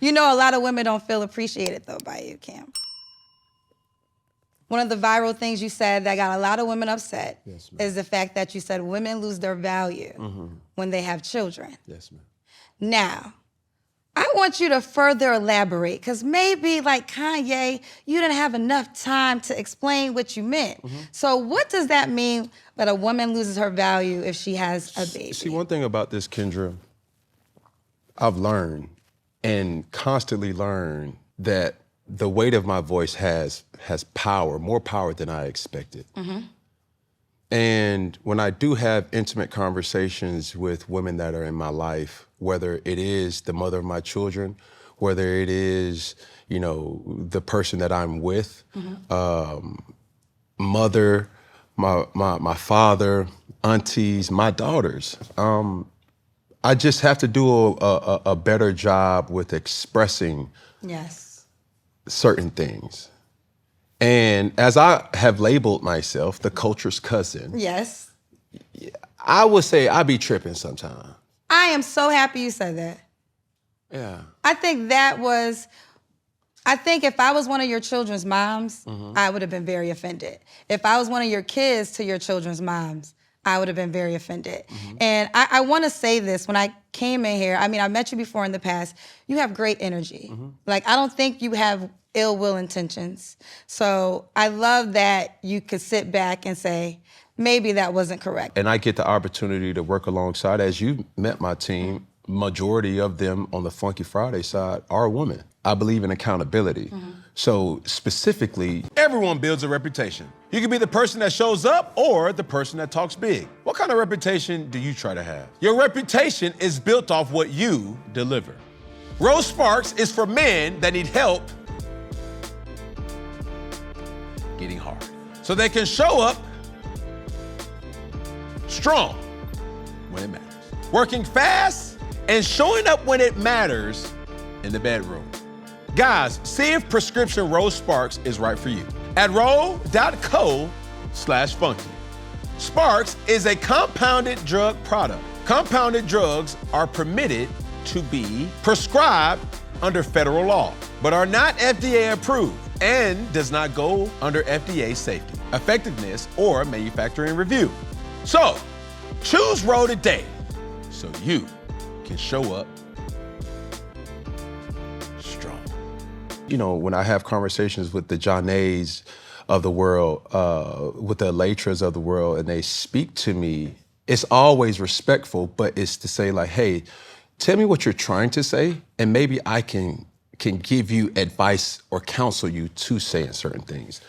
You know, a lot of women don't feel appreciated, though, by you, Cam. One of the viral things you said that got a lot of women upset is the fact that you said women lose their value when they have children. Yes, ma'am. Now, I want you to further elaborate, because maybe, like Kanye, you didn't have enough time to explain what you meant. So what does that mean that a woman loses her value if she has a baby? See, one thing about this, Kendra, I've learned and constantly learn that the weight of my voice has power, more power than I expected. And when I do have intimate conversations with women that are in my life, whether it is the mother of my children, whether it is, you know, the person that I'm with, mother, my father, aunties, my daughters, I just have to do a better job with expressing certain things. And as I have labeled myself, the culture's cousin. Yes. I would say I be tripping sometimes. I am so happy you said that. Yeah. I think if I was one of your children's moms, I would have been very offended. If I was one of your kids to your children's moms, I would have been very offended. And I want to say this, when I came in here, I mean, I met you before in the past, you have great energy. Like, I don't think you have ill will intentions. So I love that you could sit back and say, maybe that wasn't correct. And I get the opportunity to work alongside, as you met my team, majority of them on the Funky Friday side are women. I believe in accountability. So specifically, everyone builds a reputation. You can be the person that shows up or the person that talks big. What kind of reputation do you try to have? Your reputation is built off what you deliver. Rose Sparks is for men that need help getting hard, so they can show up strong when it matters, working fast and showing up when it matters in the bedroom. Guys, see if prescription Rose Sparks is right for you at ro.co/funky. Sparks is a compounded drug product. Compounded drugs are permitted to be prescribed under federal law, but are not FDA approved and does not go under FDA safety, effectiveness, or manufacturing review. So, choose Ro today so you can show up strong. You know, when I have conversations with the Jaunés of the world, with the Alaitras of the world, and they speak to me, it's always respectful, but it's to say like, hey, tell me what you're trying to say, and maybe I can give you advice or counsel you to saying certain things.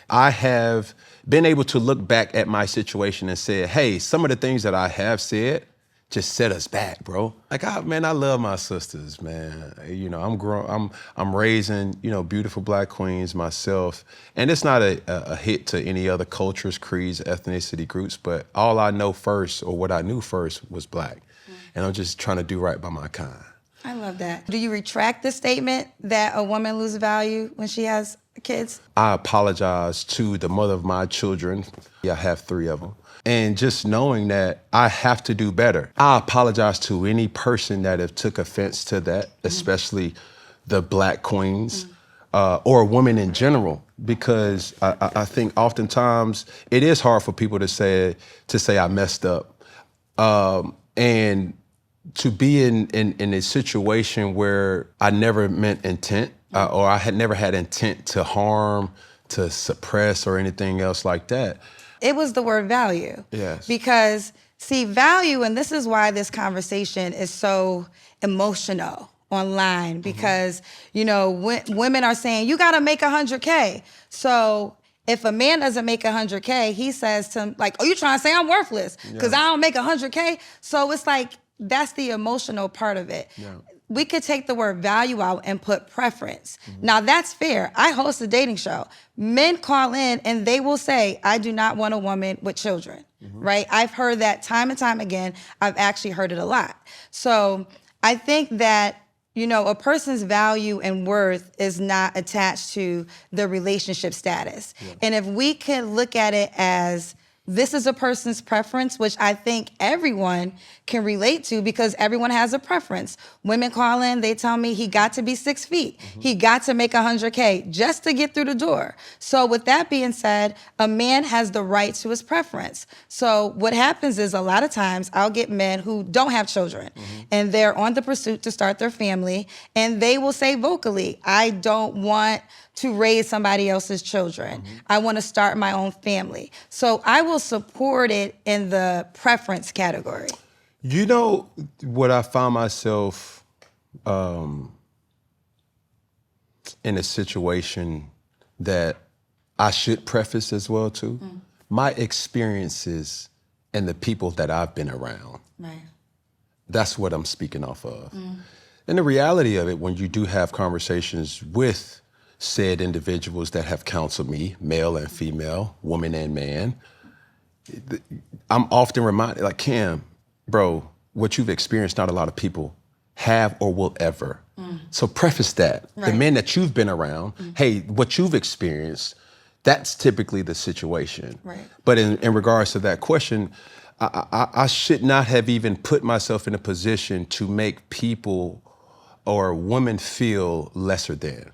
I have been able to look back at my situation and say, hey, some of the things that I have said just set us back, bro. Like, I love my sisters, man. You know, I'm raising, you know, beautiful Black queens myself. And it's not a hit to any other cultures, creeds, ethnicity groups, but all I know first, or what I knew first, was Black. And I'm just trying to do right by my kind. I love that. Do you retract the statement that a woman loses value when she has kids? I apologize to the mother of my children. I have 3 of them. And just knowing that I have to do better. I apologize to any person that have took offense to that, especially the Black queens, or women in general, because I think oftentimes it is hard for people to say I messed up. And to be in a situation where I never meant intent, or I had never had intent to harm, to suppress, or anything else like that. It was the word value. Yes. Because, see, value, and this is why this conversation is so emotional online, because, you know, women are saying, you gotta make 100K. So if a man doesn't make 100K, he says to him, like, oh, you trying to say I'm worthless because I don't make 100K? So it's like, that's the emotional part of it. Yeah. We could take the word value out and put preference. Now, that's fair. I host a dating show. Men call in and they will say, I do not want a woman with children, right? I've heard that time and time again. I've actually heard it a lot. So I think that, you know, a person's value and worth is not attached to the relationship status. Yeah. And if we can look at it as, this is a person's preference, which I think everyone can relate to because everyone has a preference. Women call in, they tell me he got to be 6 feet. He got to make 100K just to get through the door. So with that being said, a man has the right to his preference. So what happens is a lot of times I'll get men who don't have children and they're on the pursuit to start their family, and they will say vocally, I don't want to raise somebody else's children. I want to start my own family. So I will support it in the preference category. You know what I found myself in a situation that I should preface as well too? My experiences and the people that I've been around. Right. That's what I'm speaking off of. And the reality of it, when you do have conversations with said individuals that have counseled me, male and female, woman and man, I'm often reminded, like, Cam, bro, what you've experienced, not a lot of people have or will ever. So preface that. Right. The men that you've been around, hey, what you've experienced, that's typically the situation. Right. But in regards to that question, I should not have even put myself in a position to make people or women feel lesser than.